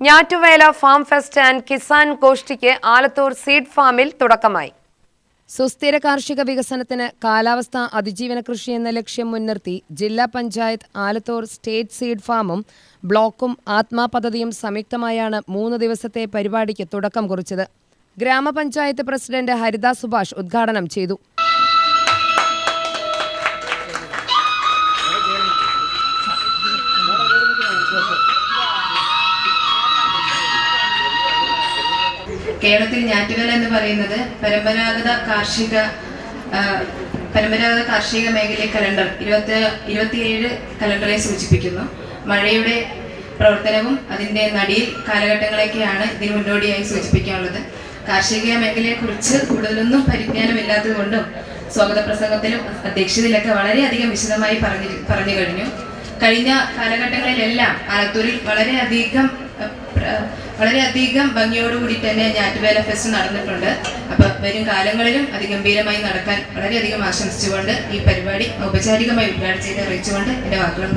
ഞാറ്റുവേല farm fest and Kisan ഗോഷ്ഠിക്ക് Alathur seed ഫാമിൽ തുടക്കമായി. സുസ്ഥിര കാർഷിക വികസനത്തിന് കാലാവസ്ഥാ അതിജീവന കൃഷി എന്ന ലക്ഷ്യം മുൻനിർത്തി ജില്ലാ പഞ്ചായത്ത്, ആലത്തൂർ സ്റ്റേറ്റ് സീഡ് ഫാമും ബ്ലോക്കും ആത്മാ പദ്ധതിയും സംയുക്തമായാണ് 3 ദിവസത്തെ പരിപാടിക്ക് തുടക്കം കുറിച്ചത്. ഗ്രാമപഞ്ചായത്ത് പ്രസിഡന്റ് ഹരിത സുഭാഷ് ഉദ്ഘാടനം ചെയ്തു. കേരളത്തിൽ ഞാറ്റുവേല എന്ന് പറയുന്നത് പരമ്പരാഗത കാർഷിക മേഖലയെ കലണ്ടർ 27 കലണ്ടറെ സൂചിപ്പിക്കുന്നു. മഴയുടെ പ്രവർത്തനവും അതിൻ്റെ നടിയിൽ കാലഘട്ടങ്ങളൊക്കെയാണ് ഇതിന് മുന്നോടിയായി സൂചിപ്പിക്കാനുള്ളത്. കാർഷിക മേഖലയെക്കുറിച്ച് കൂടുതലൊന്നും പരിജ്ഞാനമില്ലാത്തതുകൊണ്ടും സ്വാഗത പ്രസംഗത്തിലും അധ്യക്ഷതയിലൊക്കെ വളരെയധികം വിശദമായി പറഞ്ഞു കഴിഞ്ഞു. കഴിഞ്ഞ കാലഘട്ടങ്ങളിലെല്ലാം ആലത്തൂരിൽ വളരെയധികം ഭംഗിയോടുകൂടി തന്നെ ഞാറ്റുവേല ഫെസ്റ്റ് നടന്നിട്ടുണ്ട്. അപ്പോൾ വരും കാലങ്ങളിലും അതിഗംഭീരമായി നടക്കാൻ വളരെയധികം ആശംസിച്ചുകൊണ്ട് ഈ പരിപാടി ഔപചാരികമായി ഉദ്ഘാടനം ചെയ്ത് അറിയിച്ചുകൊണ്ട് എൻ്റെ വാക്കുകൾ